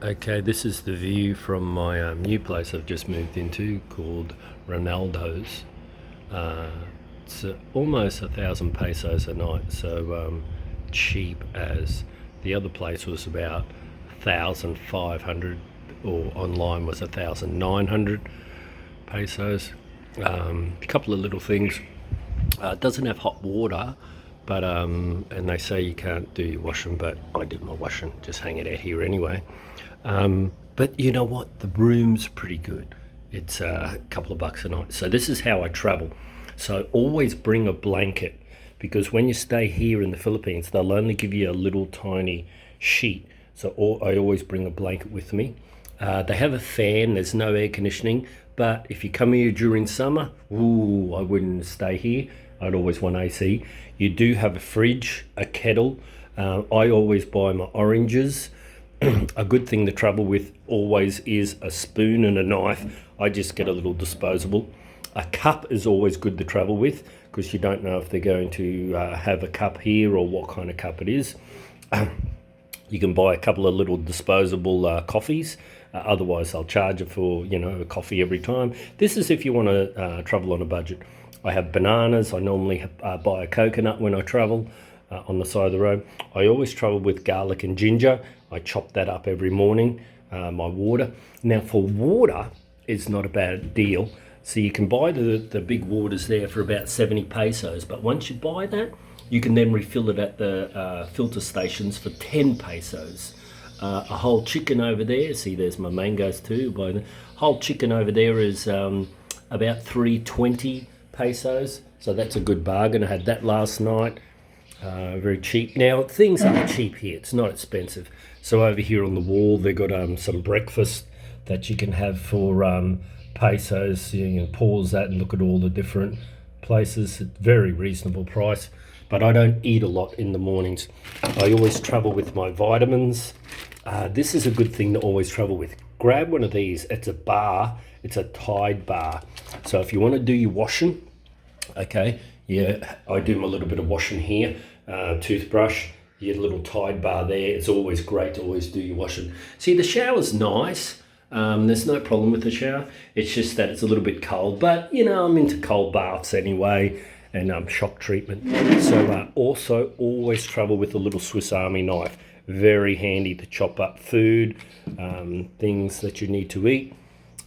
Okay, this is the view from my new place I've just moved into called Ronaldo's. Uh, it's almost 1,000 pesos a night, so cheap as the other place was about 1,500, or online was 1,900 pesos. A couple of little things. It doesn't have hot water, but and they say you can't do your washing, but I did my washing, just hang it out here anyway. But you know what? The room's pretty good. It's a couple of bucks a night. So this is how I travel. So always bring a blanket, because when you stay here in the Philippines, they'll only give you a little tiny sheet. So I always bring a blanket with me. They have a fan. There's no air conditioning. But if you come here during summer, ooh, I wouldn't stay here. I'd always want AC. You do have a fridge, a kettle. I always buy my oranges. A good thing to travel with always is a spoon and a knife. I just get a little disposable. A cup is always good to travel with, because you don't know if they're going to have a cup here or what kind of cup it is. You can buy a couple of little disposable coffees. Otherwise, they'll charge you for a coffee every time. This is if you want to travel on a budget. I have bananas. I normally buy a coconut when I travel on the side of the road. I always travel with garlic and ginger. I chop that up every morning. My water. Now, for water, it's not a bad deal. So you can buy the big waters there for about 70 pesos. But once you buy that, you can then refill it at the filter stations for 10 pesos. A whole chicken over there, see there's my mangoes too. The whole chicken over there is about 320 pesos. So that's a good bargain. I had that last night. Very cheap. Now, things are cheap here. It's not expensive. So over here on the wall, they've got some breakfast that you can have for pesos. You can pause that and look at all the different places. It's very reasonable price. But I don't eat a lot in the mornings. I always travel with my vitamins. This is a good thing to always travel with. Grab one of these. It's a bar. It's a Tide bar. So if you want to do your washing, okay, yeah, I do my little bit of washing here. Toothbrush, your little Tide bar there. It's always great to always do your washing. See, the shower's nice. There's no problem with the shower. It's just that it's a little bit cold. But, I'm into cold baths anyway, and shock treatment. So also always travel with a little Swiss Army knife. Very handy to chop up food, things that you need to eat.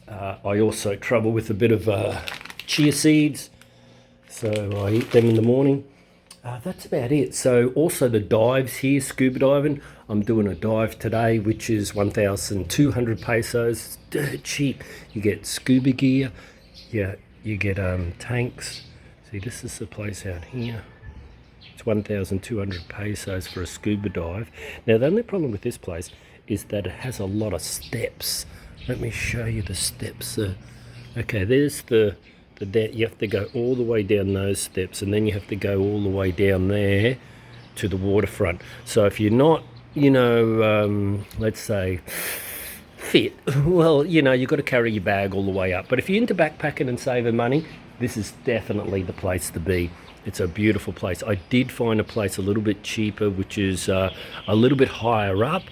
I also travel with a bit of chia seeds. So I eat them in the morning. That's about it. So also the dives here, scuba diving. I'm doing a dive today, which is 1,200 pesos. It's dirt cheap. You get scuba gear. Yeah, you get tanks. See, this is the place out here. It's 1,200 pesos for a scuba dive. Now, the only problem with this place is that it has a lot of steps. Let me show you the steps. Okay, there's the you have to go all the way down those steps, and then you have to go all the way down there to the waterfront. So if you're not, let's say, fit, well, you've got to carry your bag all the way up. But if you're into backpacking and saving money, this is definitely the place to be. It's a beautiful place. I did find a place a little bit cheaper, which is a little bit higher up,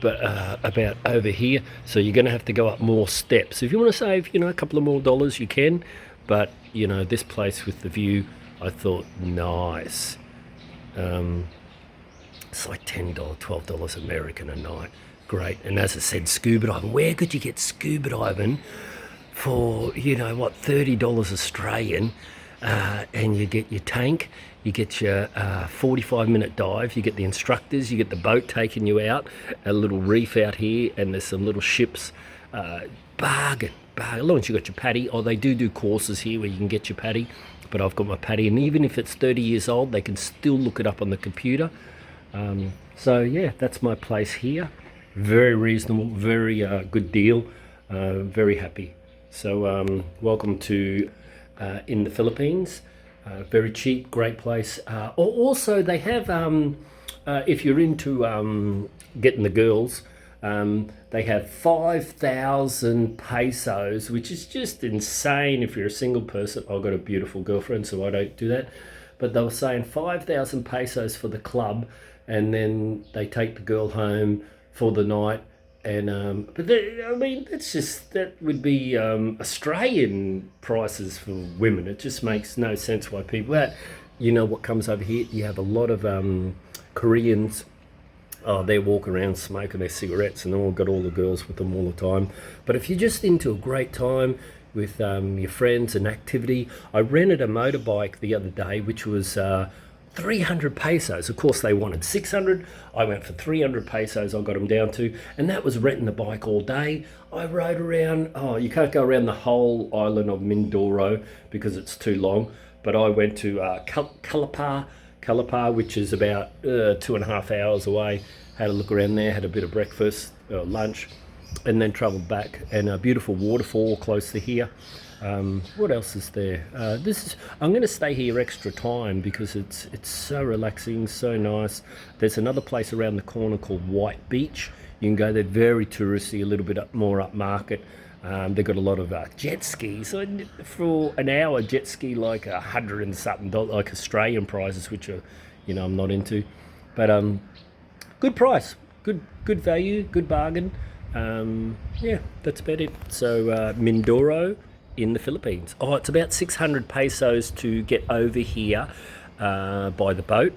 but about over here. So you're going to have to go up more steps. If you want to save, a couple of more dollars, you can. But, this place with the view, I thought, nice. It's like $10, $12 American a night. Great. And as I said, scuba diving. Where could you get scuba diving for, $30 Australian? And you get your tank, you get your 45-minute dive, you get the instructors, you get the boat taking you out, a little reef out here, and there's some little ships. Bargain. As long as you got your paddy. Oh, they do courses here where you can get your paddy, but I've got my paddy, and even if it's 30 years old, they can still look it up on the computer. So yeah, that's my place here. Very reasonable, very good deal. Very happy. So welcome to in the Philippines. Very cheap, great place. Also, they have, if you're into getting the girls, they have 5,000 pesos, which is just insane if you're a single person. I've got a beautiful girlfriend, so I don't do that. But they were saying 5,000 pesos for the club, and then they take the girl home for the night, And but I mean, that's just that would be Australian prices for women. It just makes no sense why people that. You know what comes over here? You have a lot of Koreans. Oh, they walk around smoking their cigarettes, and they've all got all the girls with them all the time. But if you're just into a great time with your friends and activity, I rented a motorbike the other day, which was 300 pesos. Of course, they wanted 600. I went for 300 pesos. I got them down to, and that was renting the bike all day. I rode around. Oh, you can't go around the whole island of Mindoro because it's too long. But I went to Calipar, which is about 2.5 hours away. Had a look around there, had a bit of breakfast, lunch, and then travelled back. And a beautiful waterfall close to here. What else is there? I'm going to stay here extra time because it's so relaxing, so nice. There's another place around the corner called White Beach. You can go there, very touristy, a little bit more upmarket. They've got a lot of jet skis. So for an hour, jet ski like $100 and something, like Australian prices, which are, I'm not into. But good price, good value, good bargain. Yeah, that's about it. So Mindoro in the Philippines. Oh, it's about 600 pesos to get over here by the boat.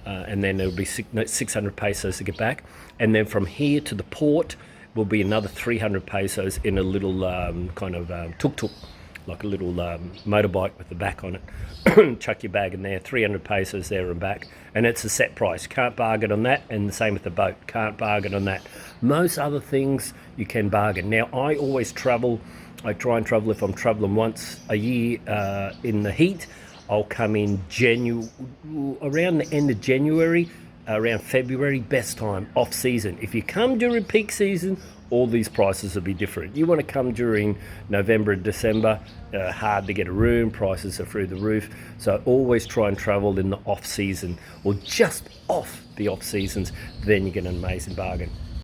And then it'll be 600 pesos to get back. And then from here to the port will be another 300 pesos in a little kind of tuk-tuk, like a little motorbike with the back on it. Chuck your bag in there, 300 pesos there and back. And it's a set price. Can't bargain on that. And the same with the boat. Can't bargain on that. Most other things you can bargain. Now, I always travel. I try and travel if I'm traveling once a year in the heat. I'll come in around the end of January, around February, best time, off season. If you come during peak season, all these prices will be different. You want to come during November and December, hard to get a room, prices are through the roof. So always try and travel in the off season or just off the off seasons, then you get an amazing bargain.